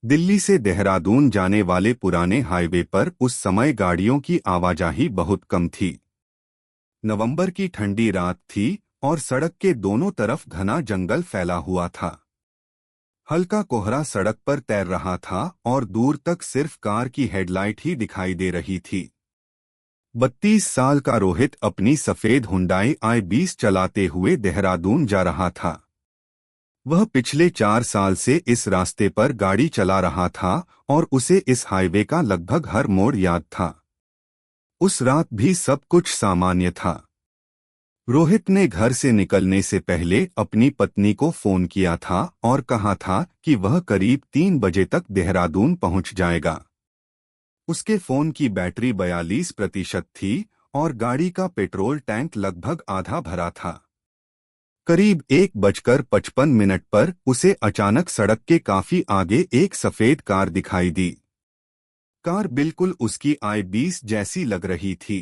दिल्ली से देहरादून जाने वाले पुराने हाईवे पर उस समय गाड़ियों की आवाजाही बहुत कम थी। नवंबर की ठंडी रात थी और सड़क के दोनों तरफ घना जंगल फैला हुआ था। हल्का कोहरा सड़क पर तैर रहा था और दूर तक सिर्फ कार की हेडलाइट ही दिखाई दे रही थी। 32 साल का रोहित अपनी सफेद हुंडई i20 चलाते हुए देहरादून जा रहा था। वह पिछले 4 साल से इस रास्ते पर गाड़ी चला रहा था और उसे इस हाईवे का लगभग हर मोड़ याद था। उस रात भी सब कुछ सामान्य था। रोहित ने घर से निकलने से पहले अपनी पत्नी को फोन किया था और कहा था कि वह करीब 3 बजे तक देहरादून पहुंच जाएगा। उसके फोन की बैटरी 42% थी और गाड़ी का पेट्रोल टैंक लगभग आधा भरा था। करीब 1:55 पर उसे अचानक सड़क के काफी आगे एक सफेद कार दिखाई दी। कार बिल्कुल उसकी i20 जैसी लग रही थी।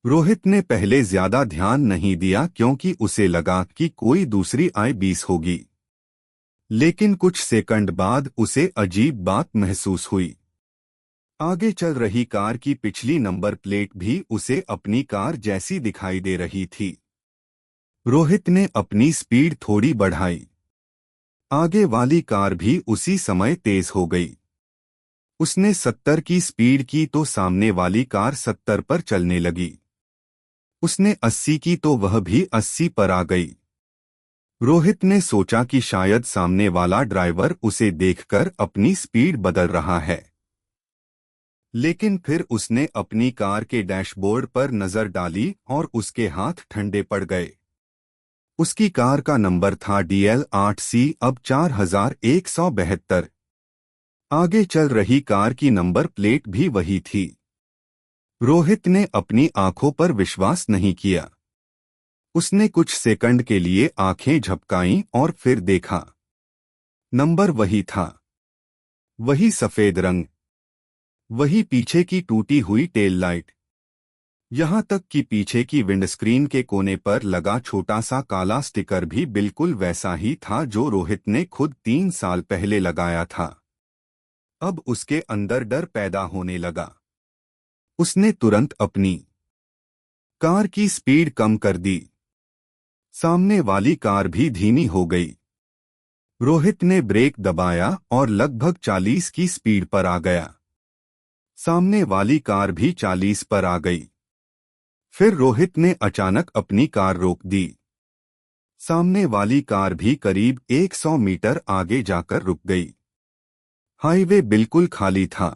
रोहित ने पहले ज्यादा ध्यान नहीं दिया क्योंकि उसे लगा कि कोई दूसरी i20 होगी। लेकिन कुछ सेकंड बाद उसे अजीब बात महसूस हुई। आगे चल रही कार की पिछली नंबर प्लेट भी उसे अपनी कार जैसी दिखाई दे रही थी। रोहित ने अपनी स्पीड थोड़ी बढ़ाई। आगे वाली कार भी उसी समय तेज हो गई। उसने 70 की स्पीड की तो सामने वाली कार 70 पर चलने लगी। उसने 80 की तो वह भी 80 पर आ गई। रोहित ने सोचा कि शायद सामने वाला ड्राइवर उसे देखकर अपनी स्पीड बदल रहा है। लेकिन फिर उसने अपनी कार के डैशबोर्ड पर नजर डाली और उसके हाथ ठंडे पड़ गए। उसकी कार का नंबर था DL8C अब 4172। आगे चल रही कार की नंबर प्लेट भी वही थी। रोहित ने अपनी आंखों पर विश्वास नहीं किया। उसने कुछ सेकंड के लिए आंखें झपकाईं और फिर देखा। नंबर वही था। वही सफेद रंग। वही पीछे की टूटी हुई टेल लाइट। यहाँ तक कि पीछे की विंडस्क्रीन के कोने पर लगा छोटा सा काला स्टिकर भी बिल्कुल वैसा ही था जो रोहित ने खुद 3 साल पहले लगाया था। अब उसके अंदर डर पैदा होने लगा। उसने तुरंत अपनी कार की स्पीड कम कर दी। सामने वाली कार भी धीमी हो गई। रोहित ने ब्रेक दबाया और लगभग 40 की स्पीड पर आ गया। सामने वाली कार भी 40 पर आ गई। फिर रोहित ने अचानक अपनी कार रोक दी। सामने वाली कार भी करीब 100 मीटर आगे जाकर रुक गई। हाईवे बिल्कुल खाली था।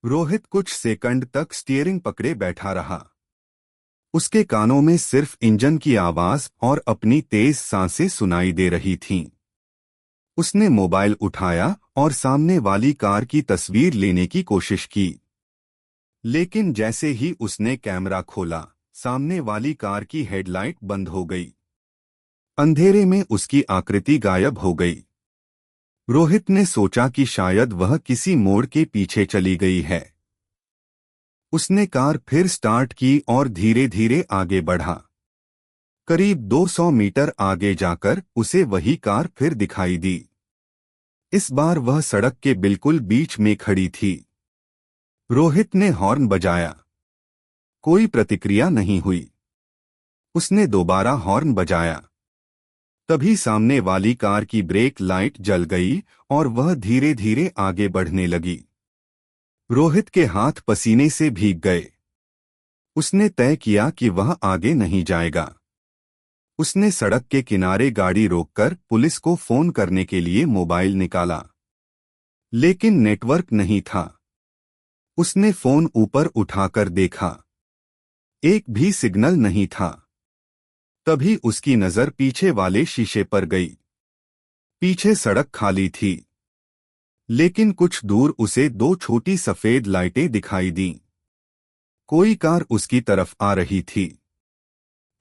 रोहित कुछ सेकंड तक स्टीयरिंग पकड़े बैठा रहा। उसके कानों में सिर्फ इंजन की आवाज और अपनी तेज सांसें सुनाई दे रही थीं। उसने मोबाइल उठाया और सामने वाली कार की तस्वीर लेने की कोशिश की। लेकिन जैसे ही उसने कैमरा खोला, सामने वाली कार की हेडलाइट बंद हो गई। अंधेरे में उसकी आकृति गायब हो गई। रोहित ने सोचा कि शायद वह किसी मोड़ के पीछे चली गई है। उसने कार फिर स्टार्ट की और धीरे धीरे आगे बढ़ा। करीब 200 मीटर आगे जाकर उसे वही कार फिर दिखाई दी। इस बार वह सड़क के बिल्कुल बीच में खड़ी थी। रोहित ने हॉर्न बजाया। कोई प्रतिक्रिया नहीं हुई। उसने दोबारा हॉर्न बजाया। तभी सामने वाली कार की ब्रेक लाइट जल गई और वह धीरे धीरे आगे बढ़ने लगी। रोहित के हाथ पसीने से भीग गए। उसने तय किया कि वह आगे नहीं जाएगा। उसने सड़क के किनारे गाड़ी रोककर पुलिस को फोन करने के लिए मोबाइल निकाला। लेकिन नेटवर्क नहीं था। उसने फोन ऊपर उठाकर देखा। एक भी सिग्नल नहीं था। तभी उसकी नजर पीछे वाले शीशे पर गई। पीछे सड़क खाली थी। लेकिन कुछ दूर उसे दो छोटी सफेद लाइटें दिखाई दीं। कोई कार उसकी तरफ आ रही थी।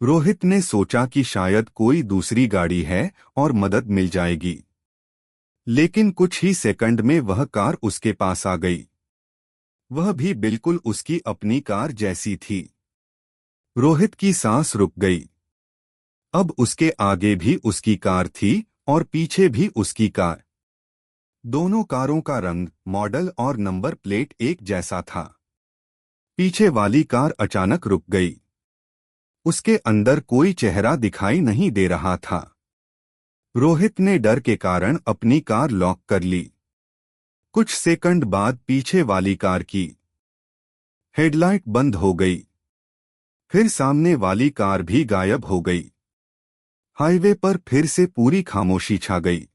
रोहित ने सोचा कि शायद कोई दूसरी गाड़ी है और मदद मिल जाएगी। लेकिन कुछ ही सेकंड में वह कार उसके पास आ गई। वह भी बिल्कुल उसकी अपनी कार जैसी थी। रोहित की सांस रुक गई। अब उसके आगे भी उसकी कार थी और पीछे भी उसकी कार। दोनों कारों का रंग, मॉडल और नंबर प्लेट एक जैसा था। पीछे वाली कार अचानक रुक गई। उसके अंदर कोई चेहरा दिखाई नहीं दे रहा था। रोहित ने डर के कारण अपनी कार लॉक कर ली। कुछ सेकंड बाद पीछे वाली कार की हेडलाइट बंद हो गई। फिर सामने वाली कार भी गायब हो गई। हाईवे पर फिर से पूरी खामोशी छा गई।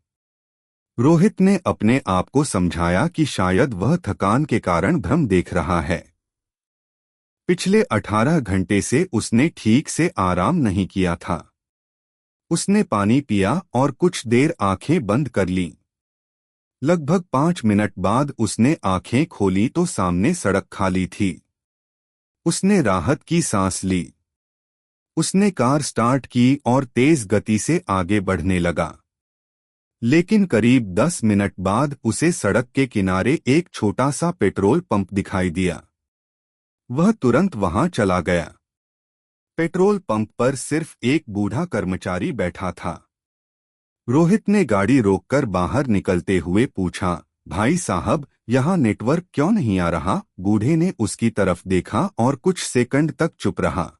रोहित ने अपने आप को समझाया कि शायद वह थकान के कारण भ्रम देख रहा है। पिछले 18 घंटे से उसने ठीक से आराम नहीं किया था। उसने पानी पिया और कुछ देर आंखें बंद कर लीं। लगभग 5 मिनट बाद उसने आंखें खोली तो सामने सड़क खाली थी। उसने राहत की सांस ली। उसने कार स्टार्ट की और तेज गति से आगे बढ़ने लगा। लेकिन करीब 10 मिनट बाद उसे सड़क के किनारे एक छोटा सा पेट्रोल पंप दिखाई दिया। वह तुरंत वहां चला गया। पेट्रोल पंप पर सिर्फ एक बूढ़ा कर्मचारी बैठा था। रोहित ने गाड़ी रोककर बाहर निकलते हुए पूछा, भाई साहब, यहाँ नेटवर्क क्यों नहीं आ रहा? बूढ़े ने उसकी तरफ देखा और कुछ सेकंड तक चुप रहा।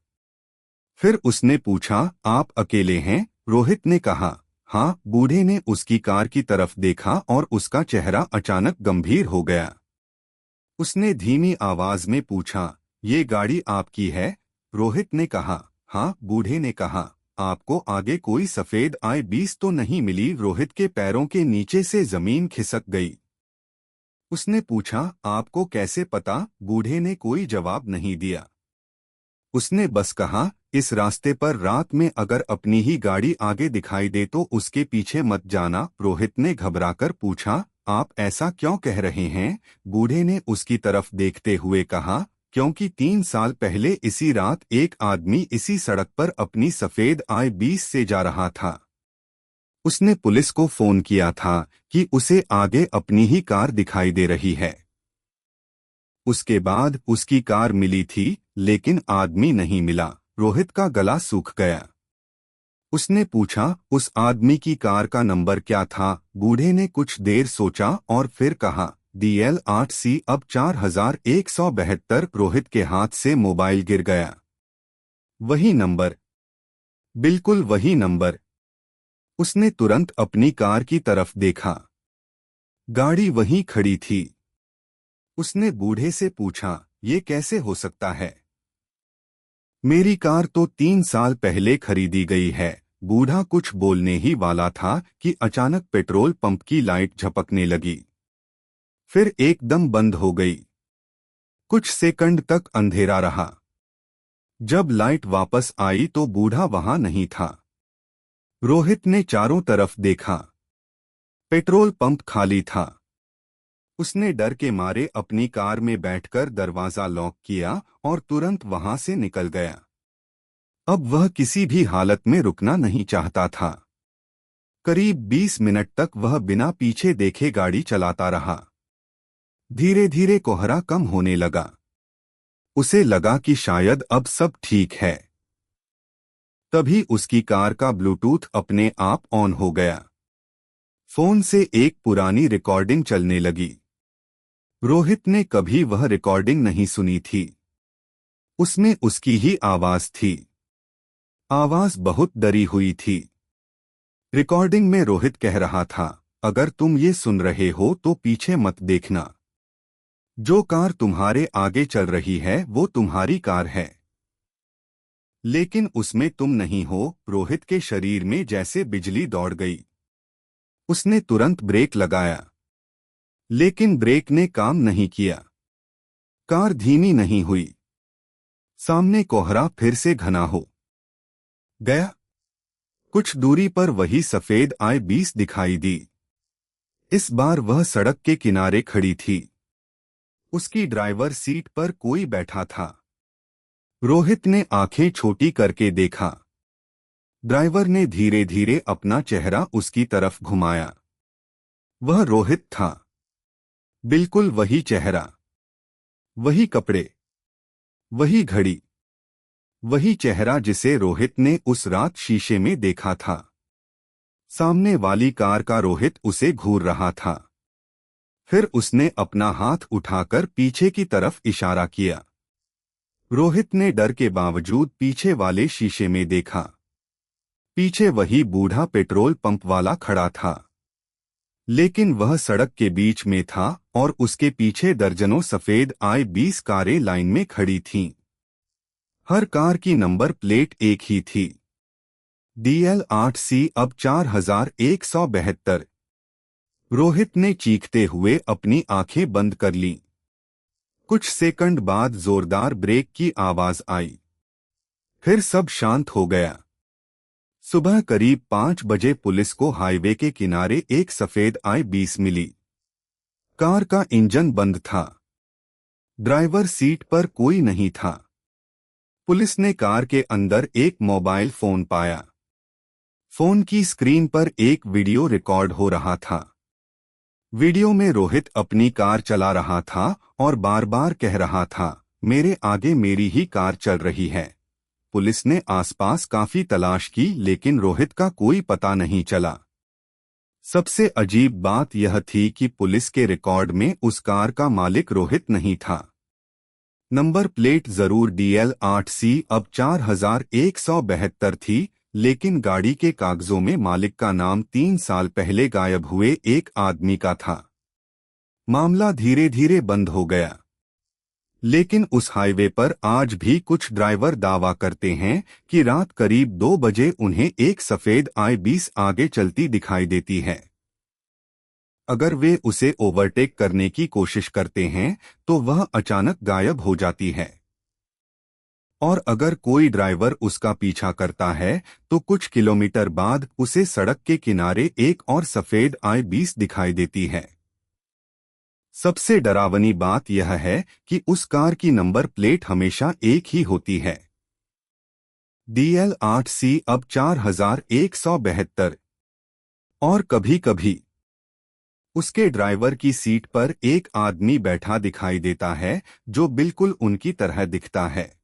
फिर उसने पूछा, आप अकेले हैं? रोहित ने कहा, हाँ। बूढ़े ने उसकी कार की तरफ देखा और उसका चेहरा अचानक गंभीर हो गया। उसने धीमी आवाज में पूछा, ये गाड़ी आपकी है? रोहित ने कहा, हाँ। बूढ़े ने कहा, आपको आगे कोई सफेद I-20 तो नहीं मिली? रोहित के पैरों के नीचे से जमीन खिसक गई। उसने पूछा, आपको कैसे पता? बूढ़े ने कोई जवाब नहीं दिया। उसने बस कहा, इस रास्ते पर रात में अगर अपनी ही गाड़ी आगे दिखाई दे तो उसके पीछे मत जाना। रोहित ने घबराकर पूछा, आप ऐसा क्यों कह रहे हैं? बूढ़े ने उसकी तरफ देखते हुए कहा, क्योंकि 3 साल पहले इसी रात एक आदमी इसी सड़क पर अपनी सफेद I-20 से जा रहा था। उसने पुलिस को फोन किया था कि उसे आगे अपनी ही कार दिखाई दे रही है। उसके बाद उसकी कार मिली थी, लेकिन आदमी नहीं मिला। रोहित का गला सूख गया। उसने पूछा, उस आदमी की कार का नंबर क्या था? बूढ़े ने कुछ देर सोचा और फिर कहा, DL8C। अब 4172। रोहित के हाथ से मोबाइल गिर गया। वही नंबर, बिल्कुल वही नंबर। उसने तुरंत अपनी कार की तरफ देखा। गाड़ी वहीं खड़ी थी। उसने बूढ़े से पूछा, ये कैसे हो सकता है? मेरी कार तो 3 साल पहले खरीदी गई है। बूढ़ा कुछ बोलने ही वाला था कि अचानक पेट्रोल पंप की लाइट झपकने लगी। फिर एकदम बंद हो गई। कुछ सेकंड तक अंधेरा रहा। जब लाइट वापस आई तो बूढ़ा वहां नहीं था। रोहित ने चारों तरफ देखा। पेट्रोल पंप खाली था। उसने डर के मारे अपनी कार में बैठकर दरवाजा लॉक किया और तुरंत वहां से निकल गया। अब वह किसी भी हालत में रुकना नहीं चाहता था। करीब 20 मिनट तक वह बिना पीछे देखे गाड़ी चलाता रहा। धीरे धीरे कोहरा कम होने लगा। उसे लगा कि शायद अब सब ठीक है। तभी उसकी कार का ब्लूटूथ अपने आप ऑन हो गया। फोन से एक पुरानी रिकॉर्डिंग चलने लगी। रोहित ने कभी वह रिकॉर्डिंग नहीं सुनी थी। उसमें उसकी ही आवाज थी। आवाज बहुत डरी हुई थी। रिकॉर्डिंग में रोहित कह रहा था, अगर तुम ये सुन रहे हो तो पीछे मत देखना। जो कार तुम्हारे आगे चल रही है वो तुम्हारी कार है, लेकिन उसमें तुम नहीं हो। रोहित के शरीर में जैसे बिजली दौड़ गई। उसने तुरंत ब्रेक लगाया, लेकिन ब्रेक ने काम नहीं किया। कार धीमी नहीं हुई। सामने कोहरा फिर से घना हो गया। कुछ दूरी पर वही सफेद I-20 दिखाई दी। इस बार वह सड़क के किनारे खड़ी थी। उसकी ड्राइवर सीट पर कोई बैठा था। रोहित ने आंखें छोटी करके देखा। ड्राइवर ने धीरे धीरे अपना चेहरा उसकी तरफ घुमाया। वह रोहित था। बिल्कुल वही चेहरा, वही कपड़े, वही घड़ी, वही चेहरा जिसे रोहित ने उस रात शीशे में देखा था। सामने वाली कार का रोहित उसे घूर रहा था। फिर उसने अपना हाथ उठाकर पीछे की तरफ इशारा किया। रोहित ने डर के बावजूद पीछे वाले शीशे में देखा। पीछे वही बूढ़ा पेट्रोल पंप वाला खड़ा था, लेकिन वह सड़क के बीच में था और उसके पीछे दर्जनों सफेद I-20 कारें लाइन में खड़ी थीं। हर कार की नंबर प्लेट एक ही थी, DL8C अब 4172। रोहित ने चीखते हुए अपनी आंखें बंद कर लीं। कुछ सेकंड बाद जोरदार ब्रेक की आवाज आई। फिर सब शांत हो गया। सुबह करीब 5 बजे पुलिस को हाईवे के किनारे एक सफेद I-20 मिली। कार का इंजन बंद था, ड्राइवर सीट पर कोई नहीं था। पुलिस ने कार के अंदर एक मोबाइल फोन पाया। फोन की स्क्रीन पर एक वीडियो रिकॉर्ड हो रहा था। वीडियो में रोहित अपनी कार चला रहा था और बार बार कह रहा था, मेरे आगे मेरी ही कार चल रही है। पुलिस ने आसपास काफी तलाश की, लेकिन रोहित का कोई पता नहीं चला। सबसे अजीब बात यह थी कि पुलिस के रिकॉर्ड में उस कार का मालिक रोहित नहीं था। नंबर प्लेट जरूर DL8C अब 4172 थी, लेकिन गाड़ी के कागजों में मालिक का नाम 3 साल पहले गायब हुए एक आदमी का था। मामला धीरे धीरे बंद हो गया, लेकिन उस हाईवे पर आज भी कुछ ड्राइवर दावा करते हैं कि रात करीब 2 बजे उन्हें एक सफेद I-20 आगे चलती दिखाई देती है। अगर वे उसे ओवरटेक करने की कोशिश करते हैं तो वह अचानक गायब हो जाती है, और अगर कोई ड्राइवर उसका पीछा करता है तो कुछ किलोमीटर बाद उसे सड़क के किनारे एक और सफेद I-20 दिखाई देती है। सबसे डरावनी बात यह है कि उस कार की नंबर प्लेट हमेशा एक ही होती है, DL8C अब 4172। और कभी-कभी उसके ड्राइवर की सीट पर एक आदमी बैठा दिखाई देता है जो बिल्कुल उनकी तरह दिखता है।